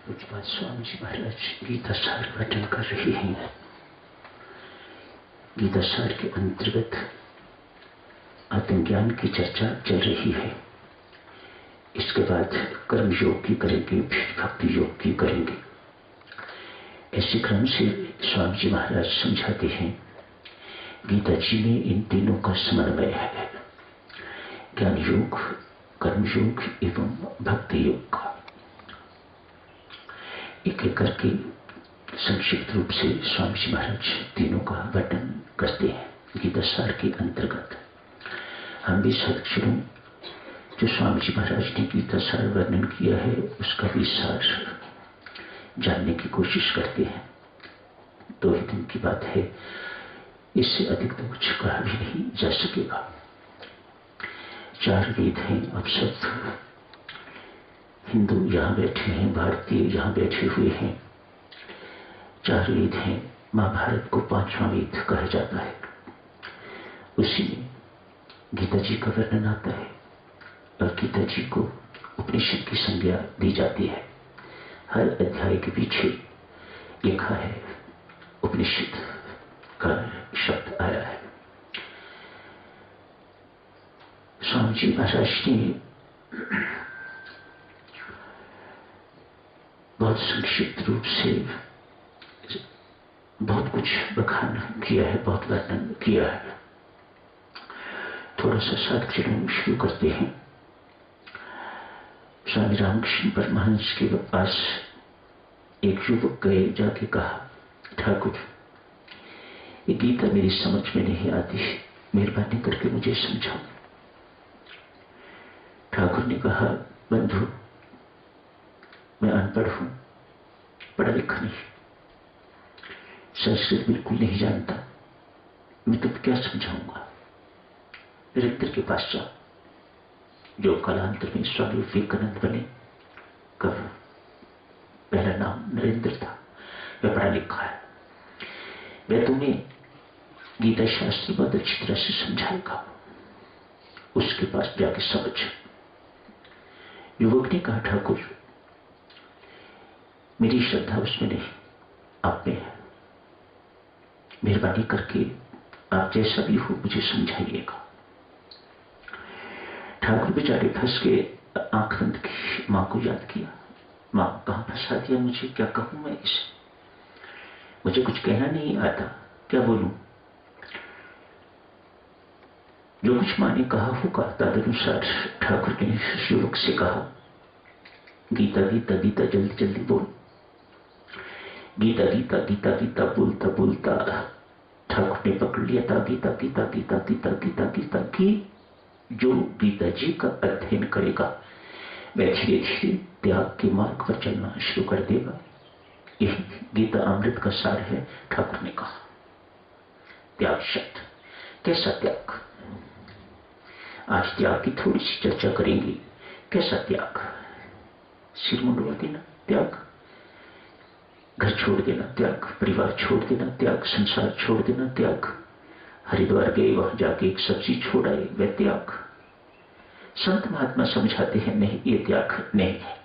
पूज्यपाद स्वामी जी महाराज गीता सार पाठन कर रहे हैं। गीता सार के अंतर्गत आत्मज्ञान की चर्चा चल रही है। इसके बाद कर्म योग की करेंगे, फिर भक्ति योग की करेंगे। ऐसे क्रम से स्वामी जी महाराज समझाते हैं गीता जी में इन तीनों का समन्वय है, ज्ञान योग, कर्म योग एवं भक्ति योग का। एक एक करके संक्षिप्त रूप से स्वामी जी महाराज तीनों का वर्णन करते हैं गीता सार के अंतर्गत। हम भी सदक्षरों जो स्वामी जी महाराज ने गीता सार वर्णन किया है उसका भी सार जानने की कोशिश करते हैं। 2 ही दिन की बात है, इससे अधिक तो कुछ कहा भी नहीं जा सकेगा। 4 वेद हैं। अब सब हिंदू यहाँ बैठे हैं, भारतीय यहाँ बैठे हुए हैं। 4 वेद हैं। महाभारत को 5वां वेद कहा जाता है। उसी में गीता जी का वर्णन आता है और गीता जी को उपनिषद की संज्ञा दी जाती है। हर अध्याय के पीछे लिखा है उपनिषद का शब्द आया है। स्वामी जी महाराज ने बहुत संक्षिप्त रूप से बहुत कुछ बखान किया है, बहुत वर्णन किया है। थोड़ा सा साधक शुरू करते हैं। स्वामी रामकृष्ण परमहंस के पास एक युवक गए, जाके कहा, ठाकुर ये गीता मेरी समझ में नहीं आती, मेहरबानी करके मुझे समझाओ। ठाकुर ने कहा, बंधु मैं अनपढ़ हूं, पढ़ा लिखा नहीं, संस्कृत बिल्कुल नहीं जानता, मैं तुम क्या समझाऊंगा। नरेंद्र के पास जाओ, जो कालांतर में स्वामी विवेकानंद बने। कब पहला नाम नरेंद्र था। वह पढ़ा लिखा है, वह तुम्हें गीता शास्त्र बहुत अच्छी तरह से समझाएगा, उसके पास जाके समझ। युवक ने कहा, ठाकुर मेरी श्रद्धा उसमें नहीं, आप में है। मेहरबानी करके आप जैसा भी हो मुझे समझाइएगा। ठाकुर बेचारे फंस के आंख बंद की, मां को याद किया। मां कहां फंसा दिया मुझे, क्या कहूं मैं इसे, मुझे कुछ कहना नहीं आता, क्या बोलूं। जो कुछ मां ने कहा होगा तदनुसार ठाकुर ने युवक से कहा, गीता गीता गीता जल्दी जल्दी बोल। गीता गीता गीता गीता बोलता बोलता ठाकुर ने पकड़ लिया था गीता गीता गीता गीता गीता गीता की। जो गीता जी का अध्ययन करेगा वह धीरे धीरे त्याग के मार्ग पर चलना शुरू कर देगा। यही गीता अमृत का सार है। ठाकुर ने कहा त्याग शब्द, कैसा त्याग। आज त्याग की थोड़ी सी चर्चा करेंगे। कैसा त्याग, सिर मुंडवा देना त्याग, घर छोड़ देना त्याग, परिवार छोड़ देना त्याग, संसार छोड़ देना त्याग, हरिद्वार गए वहां जाके एक सब्जी छोड़ आए वह त्याग। संत महात्मा समझाते हैं नहीं, ये त्याग नहीं है।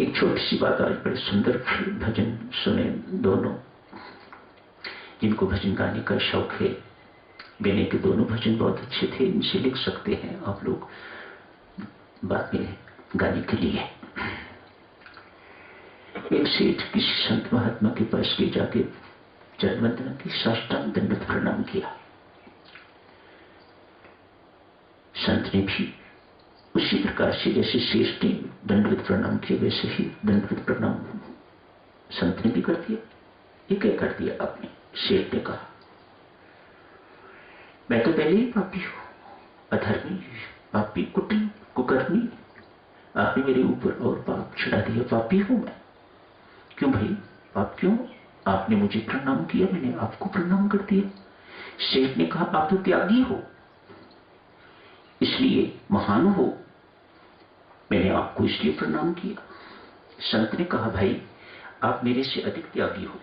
एक छोटी सी बात, आज बड़े सुंदर भजन सुने दोनों, जिनको भजन गाने का शौक है। बेने के दोनों भजन बहुत अच्छे थे, इनसे लिख सकते हैं आप लोग बाद में गाने के लिए। एक सेठ किसी संत महात्मा के पास ले जाके चरण वंदना की, साष्टांग दंडवत प्रणाम किया। संत ने भी उसी प्रकार से जैसे सेठ ने दंडवत प्रणाम किया वैसे ही दंडवत प्रणाम संत ने भी कर दिया। ये क्या कर दिया आपने। सेठ ने कहा, मैं तो पहले ही पापी हूं, अधर्मी, पापी, कुटिल, कुकर्मी, आपने मेरे ऊपर और पाप चढ़ा दिया, पापी हूं मैं। क्यों भाई, पाप क्यों। आपने मुझे प्रणाम किया, मैंने आपको प्रणाम कर दिया। सेठ ने कहा, आप तो त्यागी हो, इसलिए महान हो, मैंने आपको इसलिए प्रणाम किया। संत ने कहा, भाई आप मेरे से अधिक त्यागी हो।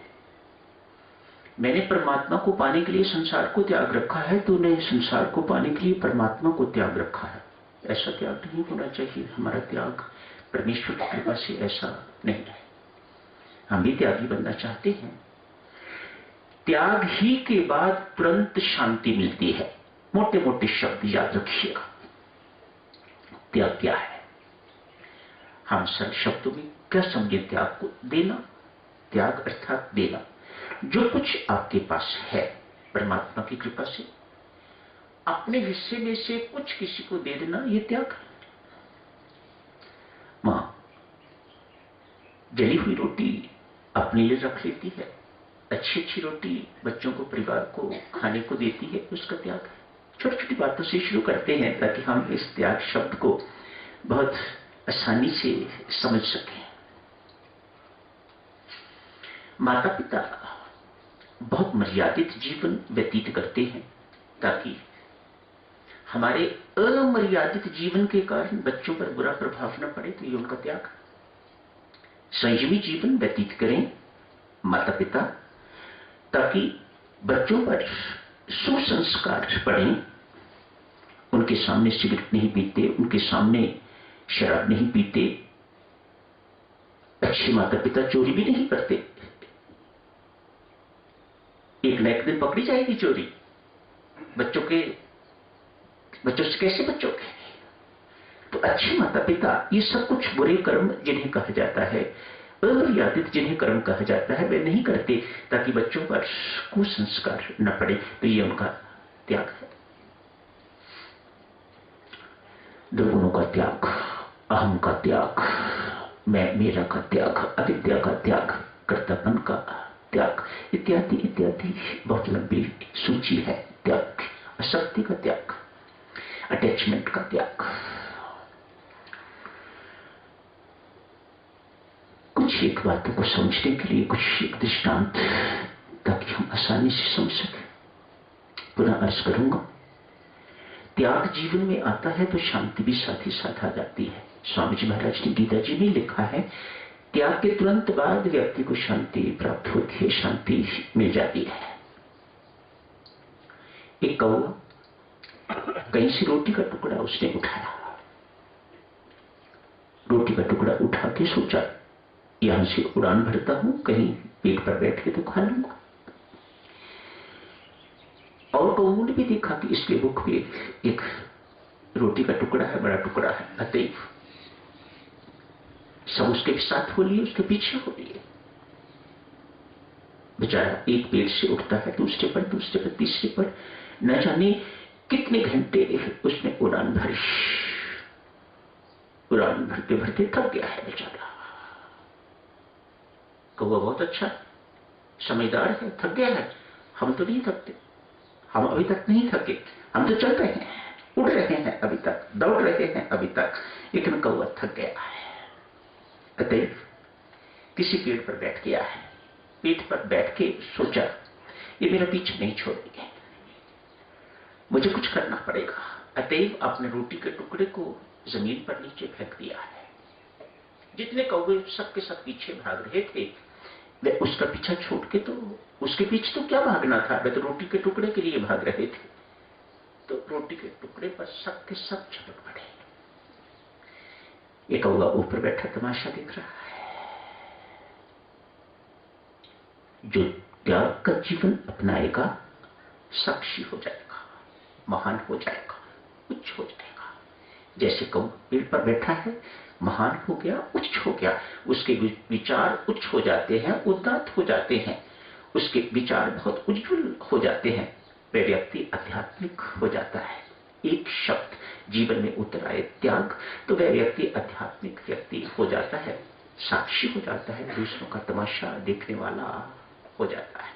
मैंने परमात्मा को पाने के लिए संसार को त्याग रखा है, तूने संसार को पाने के लिए परमात्मा को त्याग रखा है। ऐसा त्याग नहीं होना चाहिए। हमारा त्याग परमेश्वर की कृपा से ऐसा नहीं है। हम भी त्यागी बनना चाहते हैं। त्याग ही के बाद तुरंत शांति मिलती है। मोटे मोटे शब्द याद रखिएगा। त्याग क्या है? हम सरल शब्दों में क्या समझे त्याग को? देना। त्याग अर्थात देना। जो कुछ आपके पास है परमात्मा की कृपा से अपने हिस्से में से कुछ किसी को दे देना, ये त्याग है। मां जली हुई रोटी अपने लिए रख लेती है, अच्छी अच्छी रोटी बच्चों को, परिवार को खाने को देती है, उसका त्याग है। छोटी छोटी बातों से शुरू करते हैं ताकि हम इस त्याग शब्द को बहुत आसानी से समझ सकें। माता पिता बहुत मर्यादित जीवन व्यतीत करते हैं ताकि हमारे अमर्यादित जीवन के कारण बच्चों पर बुरा प्रभाव न पड़े, तो ये उनका त्याग। संयमी जीवन व्यतीत करें माता पिता ताकि बच्चों पर सुसंस्कार पड़े। उनके सामने सिगरेट नहीं पीते, उनके सामने शराब नहीं पीते। अच्छे माता पिता चोरी भी नहीं करते। एक न एक दिन पकड़ी जाएगी चोरी। बच्चों से कैसे बचोगे? तो अच्छे माता पिता ये सब कुछ बुरे कर्म जिन्हें कहा जाता है, अमर्यादित जिन्हें कर्म कहा जाता है, वे नहीं करते ताकि बच्चों पर कुसंस्कार न पड़े, तो ये उनका त्याग है। दुर्गुणों का त्याग, अहम का त्याग, मैं मेरा का त्याग, अविद्या का त्याग, कर्तापन का त्याग, इत्यादि इत्यादि बहुत लंबी सूची है त्याग की। आसक्ति का त्याग, अटैचमेंट का त्याग। कुछ एक बातों को समझने के लिए कुछ एक दृष्टांत ताकि हम आसानी से समझ सकें। पुनः अर्ज करूंगा, त्याग जीवन में आता है तो शांति भी साथ ही साथ आ जाती है। स्वामी जी महाराज ने गीता जी में लिखा है, त्याग के तुरंत बाद व्यक्ति को शांति प्राप्त होती है, शांति मिल जाती है। एक कौवा कहीं से रोटी का टुकड़ा उसने उठाया, रोटी का टुकड़ा उठा के सोचा यहां से उड़ान भरता हूं, कहीं पेट पर बैठ के तो खा लूंगा। और कौओं ने भी देखा कि इसके मुख में एक रोटी का टुकड़ा है, बड़ा टुकड़ा है, अतएव सब उसके साथ हो लिए, उसके पीछे हो लिए। बेचारा एक पेड़ से उठता है, दूसरे पर, तीसरे पर, न जाने कितने घंटे उसने उड़ान भरी। उड़ान भरते भरते थक गया है बेचारा। कौवा बहुत अच्छा समझदार है, थक गया है। हम तो नहीं थकते, हम अभी तक नहीं थके, हम तो चल रहे हैं, उड़ रहे हैं अभी तक, दौड़ रहे हैं अभी तक, लेकिन कौवा थक गया है। अतएव किसी पेड़ पर बैठ गया है, पेट पर बैठ के सोचा ये मेरा पीछे नहीं छोड़ेंगे, मुझे कुछ करना पड़ेगा। अतएव अपने रोटी के टुकड़े को जमीन पर नीचे फेंक दिया है। जितने कौवे सबके सब पीछे भाग रहे थे, वे उसका पीछा छोड़ के, तो उसके पीछे तो क्या भागना था, वे तो रोटी के टुकड़े के लिए भाग रहे थे। तो रोटी के टुकड़े पर सबके सब झपट पड़े। एक कौवा ऊपर बैठा तमाशा देख रहा है। जो त्याग का जीवन अपनाएगा साक्षी हो जाएगा, महान हो जाएगा, उच्च हो जाएगा। जैसे कौवा पेड़ पर बैठा है, महान हो गया, उच्च हो गया, उसके विचार उच्च हो जाते हैं, उदात्त हो जाते हैं, उसके विचार बहुत उज्जवल हो जाते हैं, वह व्यक्ति आध्यात्मिक हो जाता है। एक शब्द जीवन में उतर आए त्याग, तो वह व्यक्ति आध्यात्मिक व्यक्ति हो जाता है, साक्षी हो जाता है, दूसरों का तमाशा देखने वाला हो जाता है।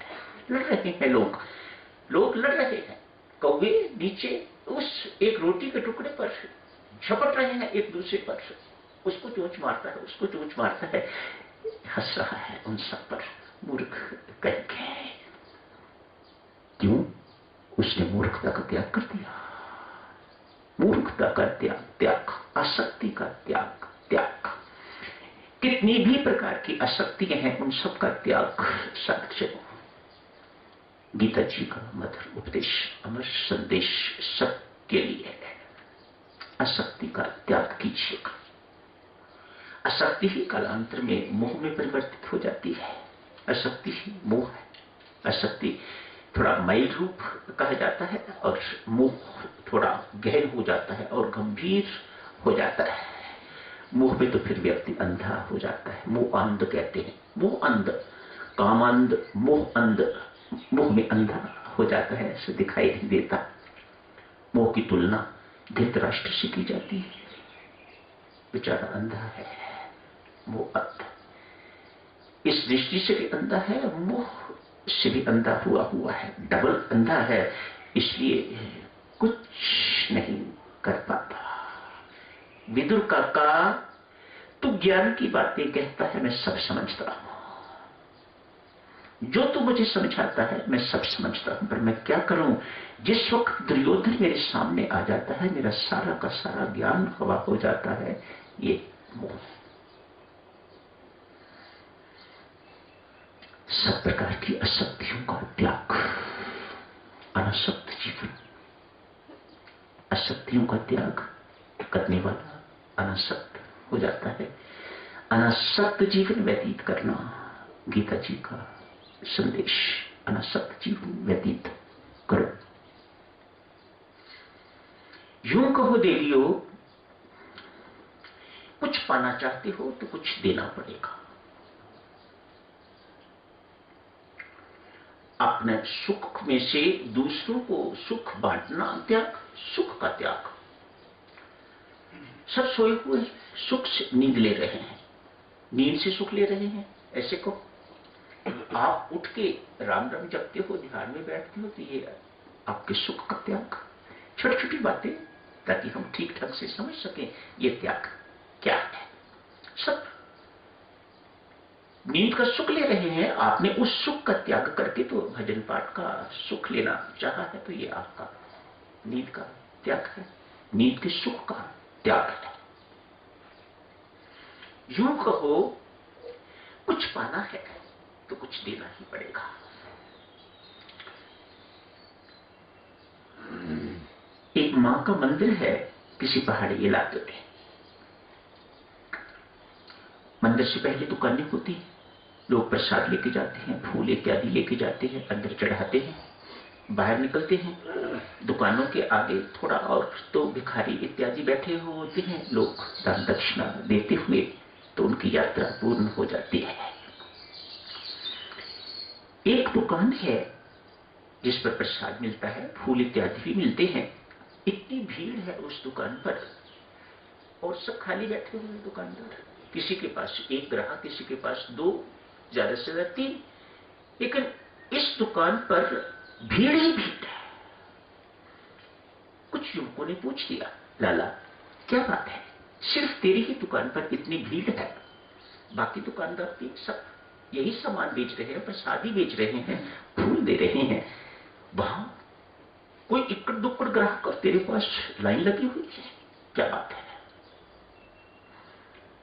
लड़ रहे हैं लोग लड़ रहे हैं, कौवे नीचे उस एक रोटी के टुकड़े पर झपट रहे हैं एक दूसरे पर, उसको चोंच मारता है, उसको चोंच मारता है, हंस रहा है उन सब पर, मूर्ख कहेंगे। क्यों? उसने मूर्खता का त्याग कर दिया। मूर्खता का त्याग, आसक्ति का त्याग, कितनी भी प्रकार की आसक्तियां हैं, उन सब का त्याग साधक। गीता जी का मधुर उपदेश, अमर संदेश सबके लिए है। आसक्ति का त्याग कीजिएगा। अशक्ति ही कालांतर में मोह में परिवर्तित हो जाती है। अशक्ति ही मोह है। अशक्ति थोड़ा माइल्ड रूप कहा जाता है और मोह थोड़ा गहन हो जाता है और गंभीर हो जाता है। मोह में तो फिर व्यक्ति अंधा हो जाता है। मोह अंध कहते हैं। मोह अंध, कामांध, मोह अंध, मोह में अंधा हो जाता है, ऐसे दिखाई नहीं देता। मोह की तुलना धृतराष्ट्र से की जाती है। बेचारा अंधा है, मोह अंध इस दृष्टि से भी अंधा है, मोह से भी अंधा हुआ है, डबल अंधा है, इसलिए कुछ नहीं कर पाता। विदुर काका तू ज्ञान की बातें कहता है, मैं सब समझता हूं। जो तू मुझे समझाता है मैं सब समझता हूं, पर मैं क्या करूं? जिस वक्त दुर्योधन मेरे सामने आ जाता है, मेरा सारा का सारा ज्ञान हवा हो जाता है। ये मोह। सब प्रकार की अशक्तियों का त्याग, अनासक्त जीवन। अशक्तियों का त्याग करने वाला अनासक्त हो जाता है। अनासक्त जीवन व्यतीत करना गीता जी का संदेश। अनासक्त जीवन व्यतीत करो। यूं कहो देवियों, कुछ पाना चाहते हो तो कुछ देना पड़ेगा। अपने सुख में से दूसरों को सुख बांटना त्याग, सुख का त्याग। सब सोए हुए सुख से नींद ले रहे हैं, नींद से सुख ले रहे हैं, ऐसे को आप उठ के राम राम जपते हो, ध्यान में बैठते हो, तो ये आपके सुख का त्याग। छोटी छोटी बातें ताकि हम ठीक ठाक से समझ सकें ये त्याग क्या है। सब नींद का सुख ले रहे हैं, आपने उस सुख का त्याग करके तो भजन पाठ का सुख लेना चाहा है, तो ये आपका नींद का त्याग है, नींद के सुख का त्याग है। यूं कहो कुछ पाना है तो कुछ देना ही पड़ेगा। एक मां का मंदिर है किसी पहाड़ी इलाके में। मंदिर से पहले दुकानें होती हैं, लोग प्रसाद लेके जाते हैं, फूल इत्यादि लेके जाते हैं, अंदर चढ़ाते हैं, बाहर निकलते हैं। दुकानों के आगे थोड़ा और तो भिखारी इत्यादि बैठे होते हैं, लोग दान दक्षिणा देते हुए, तो उनकी यात्रा पूर्ण हो जाती है। एक दुकान है जिस पर प्रसाद मिलता है, फूल इत्यादि भी मिलते हैं। इतनी भीड़ है उस दुकान पर और सब खाली बैठे हुए दुकानदार। किसी के पास एक ग्राहक, किसी के पास दो, ज्यादा से ज्यादा तीन। लेकिन इस दुकान पर भीड़ ही भीड़ है। कुछ युवकों ने पूछ दिया, लाला क्या बात है, सिर्फ तेरी ही दुकान पर इतनी भीड़ है, बाकी दुकानदार भी सब यही सामान बेच रहे हैं, प्रसाद ही बेच रहे हैं, फूल दे रहे हैं, वहां कोई इक्कड़ दुक्कड़ ग्राहक और तेरे पास लाइन लगी हुई है, क्या बात है?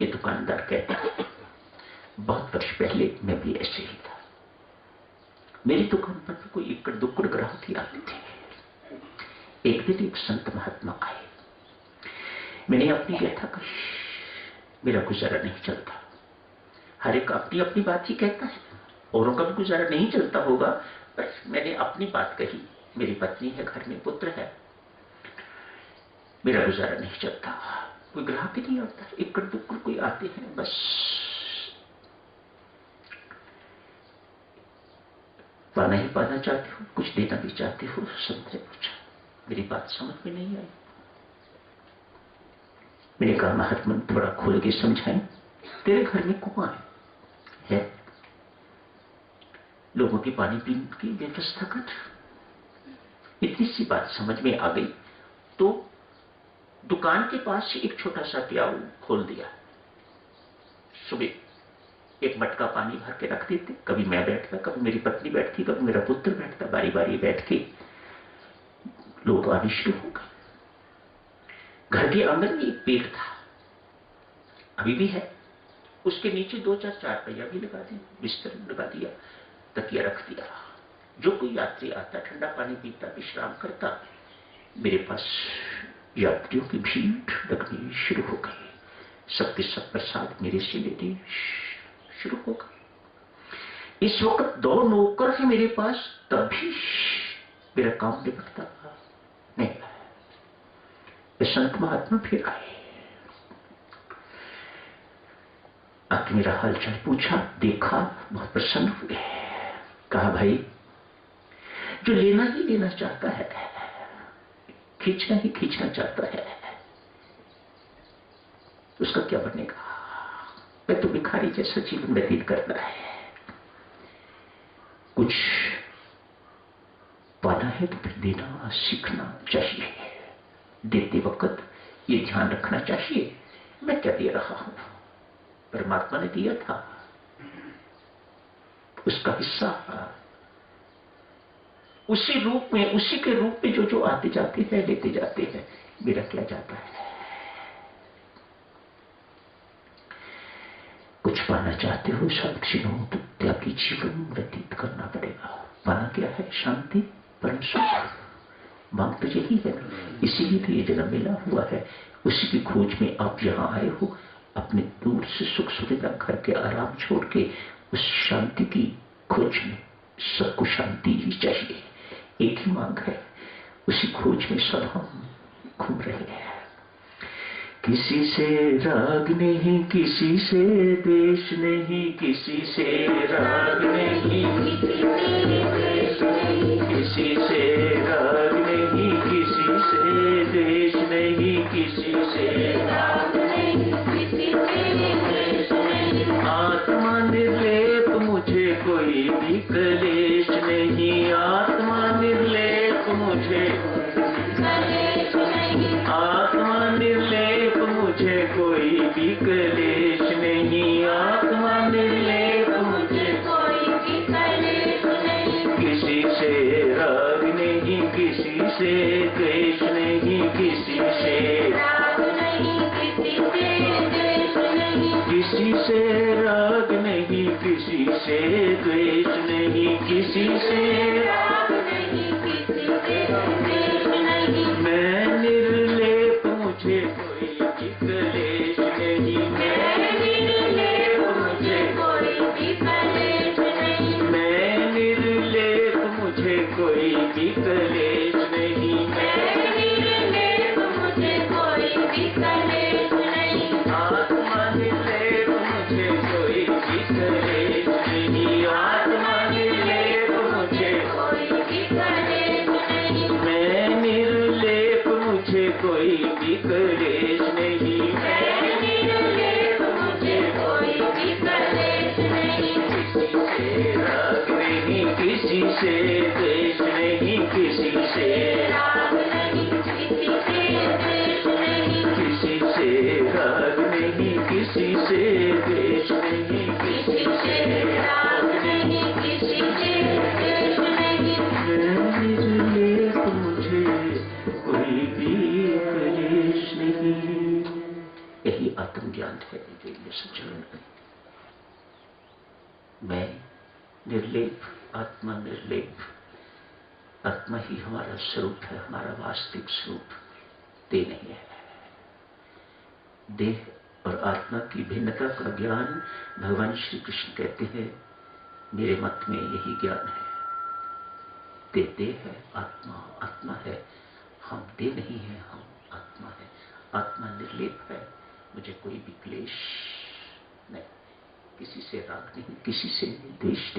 ये दुकानदार कहते हैं, बहुत वर्ष पहले मैं भी ऐसे ही था। मेरी दुकान पर भी कोई इक्कड़ दुक्कड़ ग्राहक ही आते थे। एक दिन एक संत महात्मा आए, मैंने अपनी व्यथा कही, मेरा गुजारा नहीं चलता। हर एक अपनी अपनी बात ही कहता है, औरों का भी गुजारा नहीं चलता होगा, पर मैंने अपनी बात कही। मेरी पत्नी है, घर में पुत्र है, मेरा गुजारा नहीं चलता, कोई ग्राहक ही नहीं आता, इक्कड़ दुक्कड़ कोई आते हैं, बस पाना ही पाना चाहते हो, कुछ देना भी चाहते हो। संत ने पूछा, मेरी बात समझ में नहीं आई। मैंने कहा, महात्मा थोड़ा खोल के समझाएं, तेरे घर में कुआं है, लोगों की पानी पीने की व्यवस्था कर। इतनी सी बात समझ में आ गई तो दुकान के पास एक छोटा सा प्याऊ खोल दिया। सुबह एक मटका पानी भर के रख देते, कभी मैं बैठता, कभी मेरी पत्नी बैठती, कभी मेरा पुत्र बैठता, बारी बारी बैठ के लोग आने शुरू हो गए। घर के आंगन में एक पेड़ था, अभी भी है, उसके नीचे दो चार चारपहिया भी लगा दिया, बिस्तर लगा दिया, तकिया रख दिया। जो कोई यात्री आता, ठंडा पानी पीता, विश्राम करता, मेरे पास यात्रियों की भीड़ लगनी शुरू हो गई। सबके सब प्रसाद मेरे से लेने शुरू होगा। इस वक्त 2 नौकर है मेरे पास, तभी मेरा काम निपटता नहीं। संत महात्मा फिर आए, आके मेरा हालचाल पूछा, देखा, बहुत प्रसन्न हुए। कहा भाई, जो लेना ही लेना चाहता है, खींचना ही खींचना चाहता है, उसका क्या बनेगा? मैं तो भिखारी जैसा जीवन व्यतीत करना है। कुछ पाना है तो फिर देना सीखना चाहिए। देते वक्त ये ध्यान रखना चाहिए, मैं क्या दे रहा हूं, परमात्मा ने दिया था, उसका हिस्सा उसी रूप में, उसी के रूप में जो आते जाते हैं, लेते जाते हैं, मेरा क्या जाता है। कुछ पाना चाहते हो साधुजनों तो त्यागी जीवन व्यतीत करना पड़ेगा। पाना क्या है? शांति, परम सुख। मांग तो यही है, इसीलिए तो ये जन्म मिला हुआ है। उसी की खोज में आप यहां आए हो, अपने दूर से सुख सुविधा, घर के आराम छोड़ के उस शांति की खोज में। सबको शांति ही चाहिए, एक ही मांग है, उसी खोज में सब हम घूम रहे हैं। किसी से राग नहीं, किसी से देश नहीं, किसी से राग नहीं, किसी से राग नहीं, किसी से देश नहीं, किसी से राग नहीं, किसी से देश नहीं। आत्मा निर्लेप मुझे कोई भी क्लेश नहीं, आत्मा निर्लेप मुझे क्लेश नहीं, आत्मा निर्लेप मुझे कोई भी क्लेश नहीं, आत्मा निर्लेप मुझे कोई भी क्लेश नहीं। किसी से राग नहीं, किसी से द्वेष नहीं, किसी से राग नहीं, किसी से द्वेष नहीं, किसी से राग नहीं, किसी से द्वेष नहीं, किसी से राग नहीं, किसी से द्वेष नहीं। मैं निर्लेप मुझे कोई भी क्लेश नहीं, मैं निर्लेप मुझे कोई भी क्लेश नहीं, मैं निर्लेप मुझे कोई भी क्लेश नहीं, मैं निर्लेप मुझे कोई भी क्लेश नहीं। आत्मा निर्लेप मुझे कोई भी क्लेश नहीं, आत्मा निर्लेप मुझे कोई भी क्लेश नहीं, मैं निर्लेप मुझे कोई भी क्लेश नहीं, मैं निर्लेप मुझे कोई भी क्लेश नहीं। किसी से राग नहीं, किसी से द्वेष नहीं, किसी से राग नहीं, किसी से द्वेष नहीं, किसी से राग नहीं, किसी से द्वेष नहीं, किसी से राग नहीं, किसी से द्वेष नहीं। निर्लेप मुझे कोई भी क्लेश नहीं। यही आत्मज्ञान है जो सज्जन। मैं निर्लेप, आत्मा निर्लेप, आत्मा ही हमारा स्वरूप है, हमारा वास्तविक स्वरूप देह नहीं है। देह और आत्मा की भिन्नता का ज्ञान भगवान श्री कृष्ण कहते हैं, मेरे मत में यही ज्ञान है। देह देह है, आत्मा आत्मा है, हम देह नहीं है, हम आत्मा है। आत्मा निर्लेप है, मुझे कोई भी क्लेश नहीं, किसी से राग नहीं, किसी से द्वेष